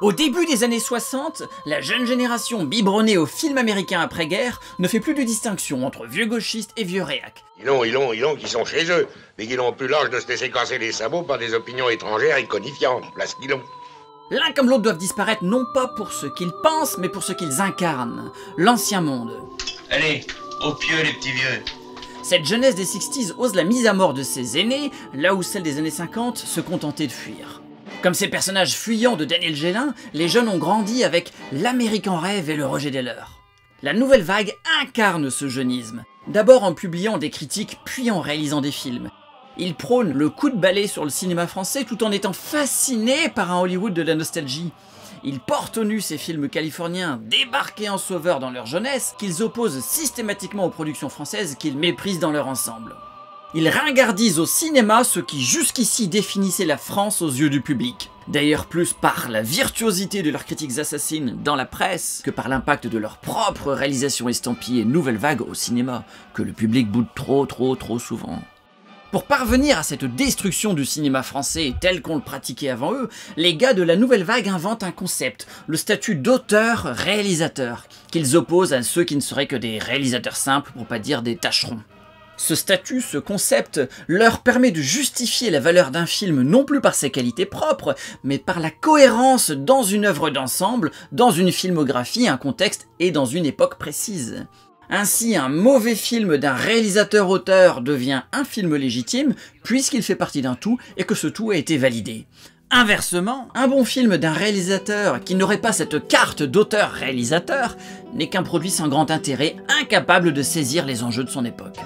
Au début des années 60, la jeune génération biberonnée au film américain après-guerre ne fait plus de distinction entre vieux gauchistes et vieux réacs. Ils l'ont, qui sont chez eux, mais qui n'ont plus l'âge de se laisser casser les sabots par des opinions étrangères iconifiantes. Place qu'ils l'ont. L'un comme l'autre doivent disparaître non pas pour ce qu'ils pensent, mais pour ce qu'ils incarnent, l'ancien monde. Allez, au pieu les petits vieux. Cette jeunesse des 60s ose la mise à mort de ses aînés, là où celle des années 50 se contentait de fuir. Comme ces personnages fuyants de Daniel Gélin, les jeunes ont grandi avec l'Américain rêve et le rejet des leurs. La nouvelle vague incarne ce jeunisme, d'abord en publiant des critiques puis en réalisant des films. Il prône le coup de balai sur le cinéma français tout en étant fasciné par un Hollywood de la nostalgie. Ils portent au nu ces films californiens débarqués en sauveur dans leur jeunesse, qu'ils opposent systématiquement aux productions françaises qu'ils méprisent dans leur ensemble. Ils ringardisent au cinéma ce qui jusqu'ici définissait la France aux yeux du public. D'ailleurs plus par la virtuosité de leurs critiques assassines dans la presse que par l'impact de leur propre réalisation estampillée nouvelle vague au cinéma, que le public boude trop souvent. Pour parvenir à cette destruction du cinéma français tel qu'on le pratiquait avant eux, les gars de la nouvelle vague inventent un concept, le statut d'auteur-réalisateur, qu'ils opposent à ceux qui ne seraient que des réalisateurs simples pour pas dire des tâcherons. Ce statut, ce concept, leur permet de justifier la valeur d'un film non plus par ses qualités propres, mais par la cohérence dans une œuvre d'ensemble, dans une filmographie, un contexte et dans une époque précise. Ainsi, un mauvais film d'un réalisateur-auteur devient un film légitime, puisqu'il fait partie d'un tout et que ce tout a été validé. Inversement, un bon film d'un réalisateur qui n'aurait pas cette carte d'auteur-réalisateur n'est qu'un produit sans grand intérêt, incapable de saisir les enjeux de son époque.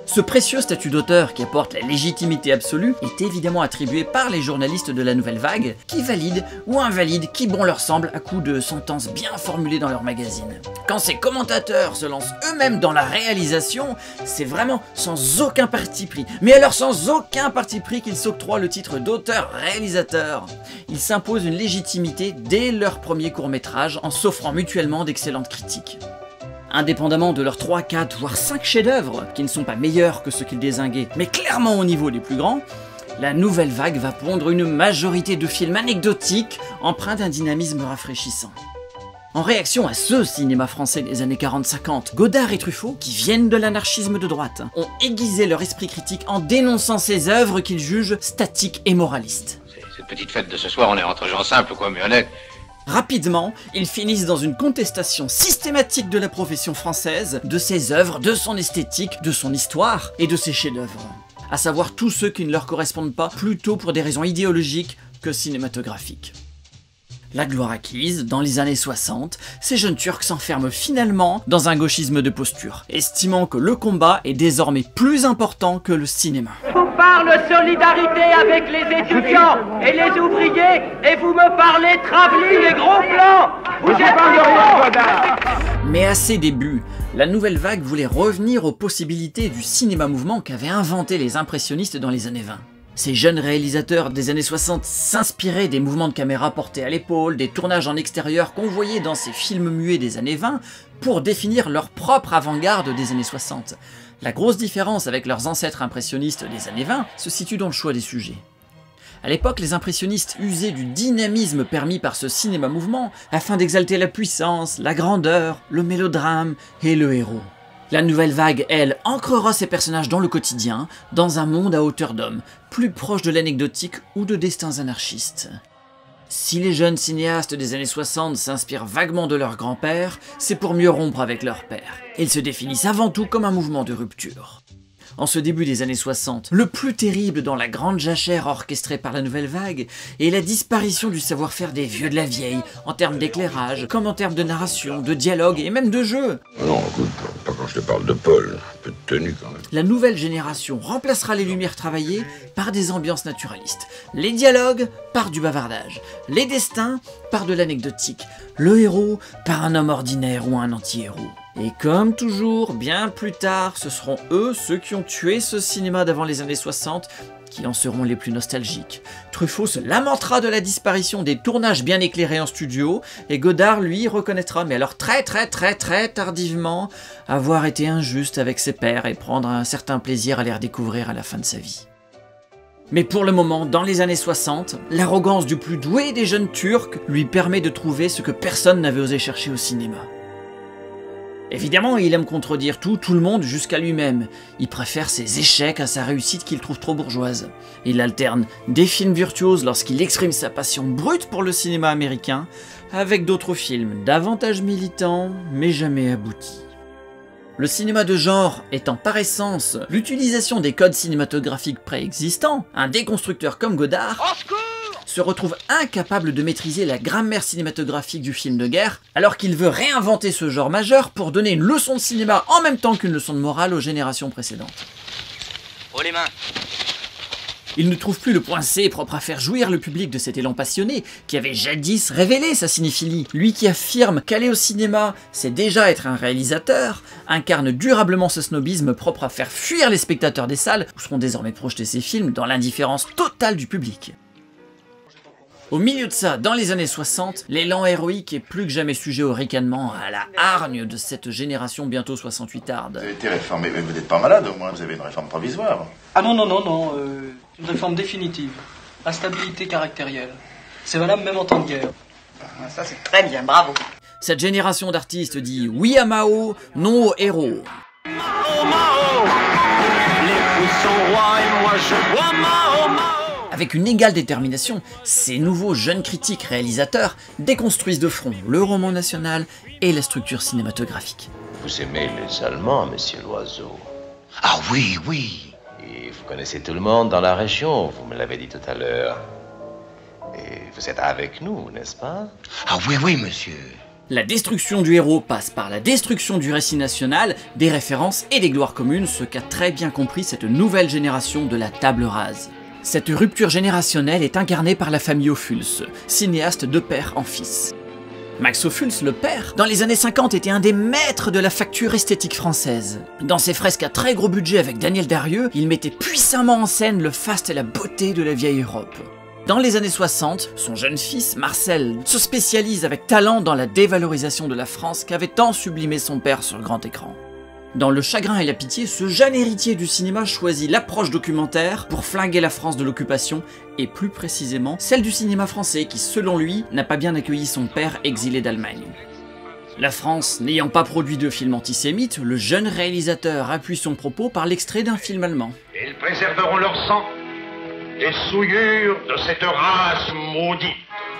Ce précieux statut d'auteur qui apporte la légitimité absolue est évidemment attribué par les journalistes de la nouvelle vague, qui valident ou invalident qui bon leur semble à coups de sentences bien formulées dans leurs magazines. Quand ces commentateurs se lancent eux-mêmes dans la réalisation, c'est vraiment sans aucun parti pris, mais alors sans aucun parti pris qu'ils s'octroient le titre d'auteur-réalisateur. Ils s'imposent une légitimité dès leur premier court-métrage en s'offrant mutuellement d'excellentes critiques. Indépendamment de leurs 3, 4, voire 5 chefs-d'œuvre, qui ne sont pas meilleurs que ceux qu'ils dézinguaient, mais clairement au niveau des plus grands, la nouvelle vague va pondre une majorité de films anecdotiques, empreints d'un dynamisme rafraîchissant. En réaction à ce cinéma français des années 40-50, Godard et Truffaut, qui viennent de l'anarchisme de droite, ont aiguisé leur esprit critique en dénonçant ces œuvres qu'ils jugent statiques et moralistes. Cette petite fête de ce soir, on est entre gens simples quoi, mais honnête. Rapidement, ils finissent dans une contestation systématique de la profession française, de ses œuvres, de son esthétique, de son histoire et de ses chefs-d'œuvre. À savoir tous ceux qui ne leur correspondent pas, plutôt pour des raisons idéologiques que cinématographiques. La gloire acquise, dans les années 60, ces jeunes Turcs s'enferment finalement dans un gauchisme de posture, estimant que le combat est désormais plus important que le cinéma. Vous parle solidarité avec les étudiants et les ouvriers, et vous me parlez travelling et gros plans. Vous êtes Godard. Mais à ses débuts, la nouvelle vague voulait revenir aux possibilités du cinéma-mouvement qu'avaient inventé les impressionnistes dans les années 20. Ces jeunes réalisateurs des années 60 s'inspiraient des mouvements de caméra portés à l'épaule, des tournages en extérieur qu'on voyait dans ces films muets des années 20 pour définir leur propre avant-garde des années 60. La grosse différence avec leurs ancêtres impressionnistes des années 20 se situe dans le choix des sujets. À l'époque, les impressionnistes usaient du dynamisme permis par ce cinéma-mouvement afin d'exalter la puissance, la grandeur, le mélodrame et le héros. La nouvelle vague, elle, ancrera ses personnages dans le quotidien, dans un monde à hauteur d'homme, plus proche de l'anecdotique ou de destins anarchistes. Si les jeunes cinéastes des années 60 s'inspirent vaguement de leur grand-père, c'est pour mieux rompre avec leur père. Ils se définissent avant tout comme un mouvement de rupture. En ce début des années 60, le plus terrible dans la grande jachère orchestrée par la nouvelle vague est la disparition du savoir-faire des vieux de la vieille, en termes d'éclairage, comme en termes de narration, de dialogue et même de jeu. Non, écoute, pas quand je te parle de Paul, un peu de tenue quand même. La nouvelle génération remplacera les lumières travaillées par des ambiances naturalistes, les dialogues par du bavardage, les destins par de l'anecdotique, le héros par un homme ordinaire ou un anti-héros. Et comme toujours, bien plus tard, ce seront eux, ceux qui ont tué ce cinéma d'avant les années 60, qui en seront les plus nostalgiques. Truffaut se lamentera de la disparition des tournages bien éclairés en studio, et Godard, lui, reconnaîtra, mais alors très tardivement, avoir été injuste avec ses pairs et prendre un certain plaisir à les redécouvrir à la fin de sa vie. Mais pour le moment, dans les années 60, l'arrogance du plus doué des jeunes Turcs lui permet de trouver ce que personne n'avait osé chercher au cinéma. Évidemment, il aime contredire tout le monde jusqu'à lui-même. Il préfère ses échecs à sa réussite qu'il trouve trop bourgeoise. Il alterne des films virtuoses lorsqu'il exprime sa passion brute pour le cinéma américain, avec d'autres films davantage militants, mais jamais aboutis. Le cinéma de genre étant par essence l'utilisation des codes cinématographiques préexistants, un déconstructeur comme Godard se retrouve incapable de maîtriser la grammaire cinématographique du film de guerre, alors qu'il veut réinventer ce genre majeur pour donner une leçon de cinéma en même temps qu'une leçon de morale aux générations précédentes. Oh les mains. Il ne trouve plus le point C propre à faire jouir le public de cet élan passionné qui avait jadis révélé sa cinéphilie. Lui qui affirme qu'aller au cinéma, c'est déjà être un réalisateur, incarne durablement ce snobisme propre à faire fuir les spectateurs des salles où seront désormais projetés ses films dans l'indifférence totale du public. Au milieu de ça, dans les années 60, l'élan héroïque est plus que jamais sujet au ricanement, à la hargne de cette génération bientôt 68arde. Vous avez été réformé, mais vous n'êtes pas malade, au moins vous avez une réforme provisoire. Ah non, une réforme définitive. La stabilité caractérielle. C'est valable même en temps de guerre. Ça c'est très bien, bravo. Cette génération d'artistes dit oui à Mao, non aux héros. Mao, Mao, les fous sont rois et moi je vois Mao, Mao. Avec une égale détermination, ces nouveaux jeunes critiques réalisateurs déconstruisent de front le roman national et la structure cinématographique. Vous aimez les Allemands, monsieur Loiseau? Ah oui, oui. Et vous connaissez tout le monde dans la région, vous me l'avez dit tout à l'heure. Et vous êtes avec nous, n'est-ce pas? Ah oui, oui, monsieur. La destruction du héros passe par la destruction du récit national, des références et des gloires communes, ce qu'a très bien compris cette nouvelle génération de la table rase. Cette rupture générationnelle est incarnée par la famille Ophuls, cinéaste de père en fils. Max Ophuls, le père, dans les années 50 était un des maîtres de la facture esthétique française. Dans ses fresques à très gros budget avec Daniel Darieux, il mettait puissamment en scène le faste et la beauté de la vieille Europe. Dans les années 60, son jeune fils, Marcel, se spécialise avec talent dans la dévalorisation de la France qu'avait tant sublimé son père sur grand écran. Dans Le Chagrin et la Pitié, ce jeune héritier du cinéma choisit l'approche documentaire pour flinguer la France de l'occupation, et plus précisément celle du cinéma français qui, selon lui, n'a pas bien accueilli son père exilé d'Allemagne. La France n'ayant pas produit de film antisémite, le jeune réalisateur appuie son propos par l'extrait d'un film allemand. Ils préserveront leur sang des souillures de cette race maudite.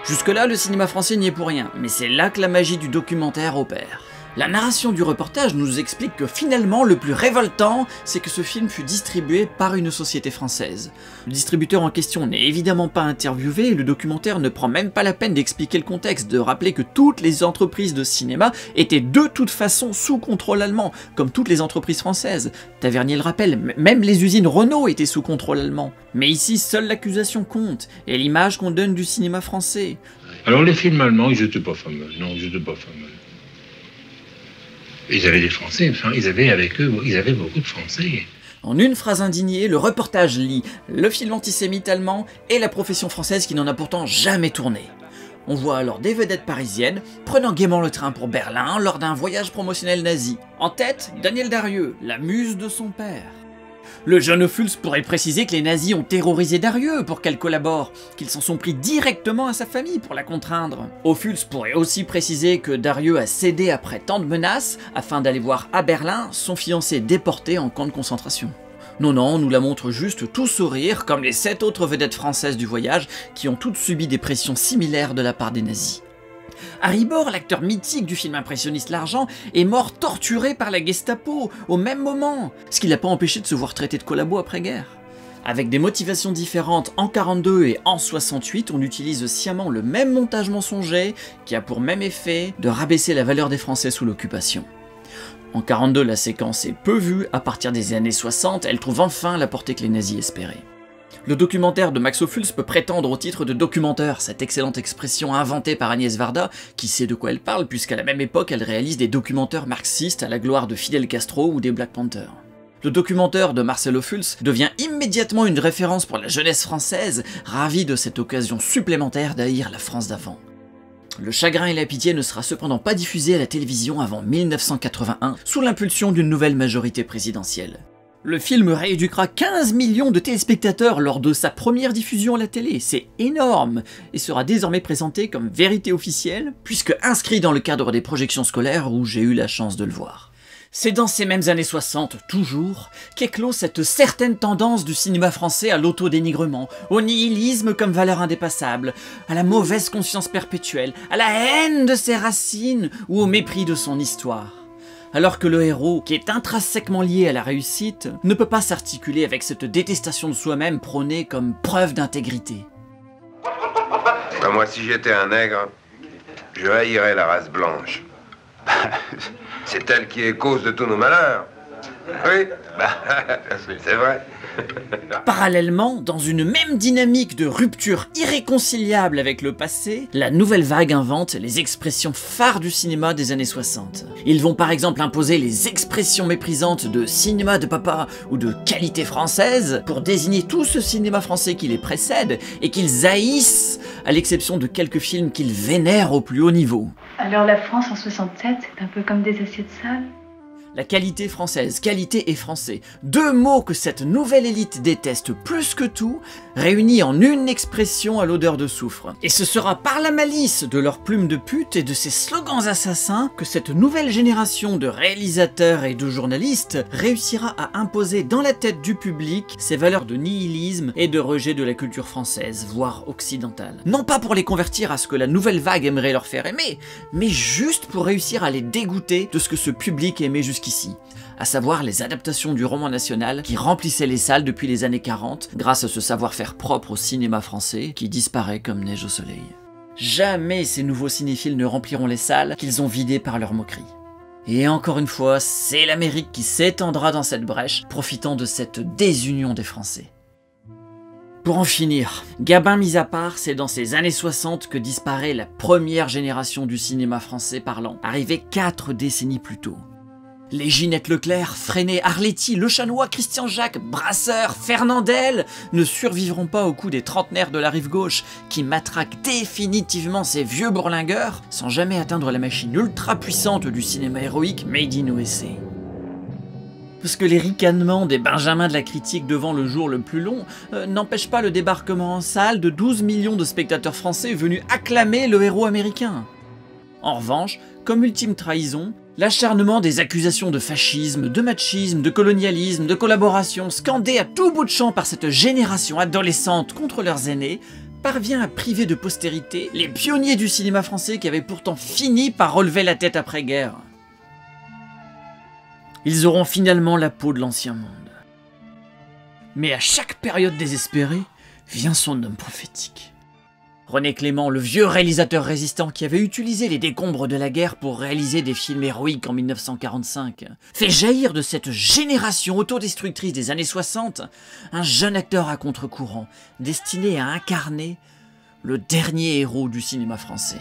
Jusque-là, le cinéma français n'y est pour rien, mais c'est là que la magie du documentaire opère. La narration du reportage nous explique que finalement, le plus révoltant, c'est que ce film fut distribué par une société française. Le distributeur en question n'est évidemment pas interviewé et le documentaire ne prend même pas la peine d'expliquer le contexte, de rappeler que toutes les entreprises de cinéma étaient de toute façon sous contrôle allemand, comme toutes les entreprises françaises. Tavernier le rappelle, même les usines Renault étaient sous contrôle allemand. Mais ici, seule l'accusation compte, et l'image qu'on donne du cinéma français. Alors les films allemands, ils étaient pas fameux. Non, ils étaient pas fameux. Ils avaient des Français, enfin, ils avaient avec eux, ils avaient beaucoup de Français. En une phrase indignée, le reportage lie le film antisémite allemand et la profession française qui n'en a pourtant jamais tourné. On voit alors des vedettes parisiennes prenant gaiement le train pour Berlin lors d'un voyage promotionnel nazi. En tête, Daniel Darieux, la muse de son père. Le jeune Ophuls pourrait préciser que les nazis ont terrorisé Darieux pour qu'elle collabore, qu'ils s'en sont pris directement à sa famille pour la contraindre. Ophuls pourrait aussi préciser que Darieux a cédé après tant de menaces afin d'aller voir à Berlin son fiancé déporté en camp de concentration. Non, on nous la montre juste tout sourire, comme les 7 autres vedettes françaises du voyage qui ont toutes subi des pressions similaires de la part des nazis. Harry Bohr, l'acteur mythique du film impressionniste L'Argent, est mort torturé par la Gestapo au même moment, ce qui l'a pas empêché de se voir traité de collabo après-guerre. Avec des motivations différentes en 42 et en 68, on utilise sciemment le même montage mensonger qui a pour même effet de rabaisser la valeur des Français sous l'occupation. En 42, la séquence est peu vue, à partir des années 60, elle trouve enfin la portée que les nazis espéraient. Le documentaire de Max Ophuls peut prétendre au titre de documentaire, cette excellente expression inventée par Agnès Varda, qui sait de quoi elle parle puisqu'à la même époque elle réalise des documentaires marxistes à la gloire de Fidel Castro ou des Black Panthers. Le documentaire de Marcel Ophuls devient immédiatement une référence pour la jeunesse française, ravie de cette occasion supplémentaire d'haïr la France d'avant. Le Chagrin et la Pitié ne sera cependant pas diffusé à la télévision avant 1981, sous l'impulsion d'une nouvelle majorité présidentielle. Le film rééduquera 15 millions de téléspectateurs lors de sa première diffusion à la télé, c'est énorme, et sera désormais présenté comme vérité officielle, puisque inscrit dans le cadre des projections scolaires où j'ai eu la chance de le voir. C'est dans ces mêmes années 60, toujours, qu'éclot cette certaine tendance du cinéma français à l'autodénigrement, au nihilisme comme valeur indépassable, à la mauvaise conscience perpétuelle, à la haine de ses racines ou au mépris de son histoire. Alors que le héros, qui est intrinsèquement lié à la réussite, ne peut pas s'articuler avec cette détestation de soi-même prônée comme preuve d'intégrité. Moi, si j'étais un nègre, je haïrais la race blanche. C'est elle qui est cause de tous nos malheurs. Oui, c'est vrai. Parallèlement, dans une même dynamique de rupture irréconciliable avec le passé, la nouvelle vague invente les expressions phares du cinéma des années 60. Ils vont par exemple imposer les expressions méprisantes de cinéma de papa ou de qualité française pour désigner tout ce cinéma français qui les précède et qu'ils haïssent, à l'exception de quelques films qu'ils vénèrent au plus haut niveau. Alors la France en 67, c'est un peu comme des assiettes sales. La qualité française, qualité et français, deux mots que cette nouvelle élite déteste plus que tout, réunis en une expression à l'odeur de soufre. Et ce sera par la malice de leurs plumes de pute et de ces slogans assassins que cette nouvelle génération de réalisateurs et de journalistes réussira à imposer dans la tête du public ces valeurs de nihilisme et de rejet de la culture française, voire occidentale. Non pas pour les convertir à ce que la nouvelle vague aimerait leur faire aimer, mais juste pour réussir à les dégoûter de ce que ce public aimait jusqu'ici, à savoir les adaptations du roman national qui remplissaient les salles depuis les années 40 grâce à ce savoir-faire propre au cinéma français qui disparaît comme neige au soleil. Jamais ces nouveaux cinéphiles ne rempliront les salles qu'ils ont vidées par leurs moqueries. Et encore une fois, c'est l'Amérique qui s'étendra dans cette brèche, profitant de cette désunion des Français. Pour en finir, Gabin mis à part, c'est dans ces années 60 que disparaît la première génération du cinéma français parlant, arrivée 4 décennies plus tôt. Les Ginette Leclerc, Freinet, Arletty, Le Chanois, Christian Jacques, Brasseur, Fernandel ne survivront pas au coup des trentenaires de la rive gauche qui matraquent définitivement ces vieux bourlingueurs sans jamais atteindre la machine ultra puissante du cinéma héroïque made in USA. Parce que les ricanements des benjamins de la critique devant le jour le plus long n'empêchent pas le débarquement en salle de 12 millions de spectateurs français venus acclamer le héros américain. En revanche, comme ultime trahison, l'acharnement des accusations de fascisme, de machisme, de colonialisme, de collaboration, scandées à tout bout de champ par cette génération adolescente contre leurs aînés, parvient à priver de postérité les pionniers du cinéma français qui avaient pourtant fini par relever la tête après-guerre. Ils auront finalement la peau de l'ancien monde. Mais à chaque période désespérée, vient son homme prophétique. René Clément, le vieux réalisateur résistant qui avait utilisé les décombres de la guerre pour réaliser des films héroïques en 1945, fait jaillir de cette génération autodestructrice des années 60 un jeune acteur à contre-courant, destiné à incarner le dernier héros du cinéma français.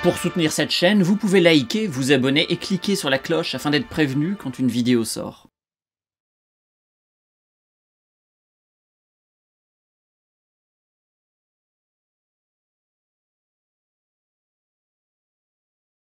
Pour soutenir cette chaîne, vous pouvez liker, vous abonner et cliquer sur la cloche afin d'être prévenu quand une vidéo sort.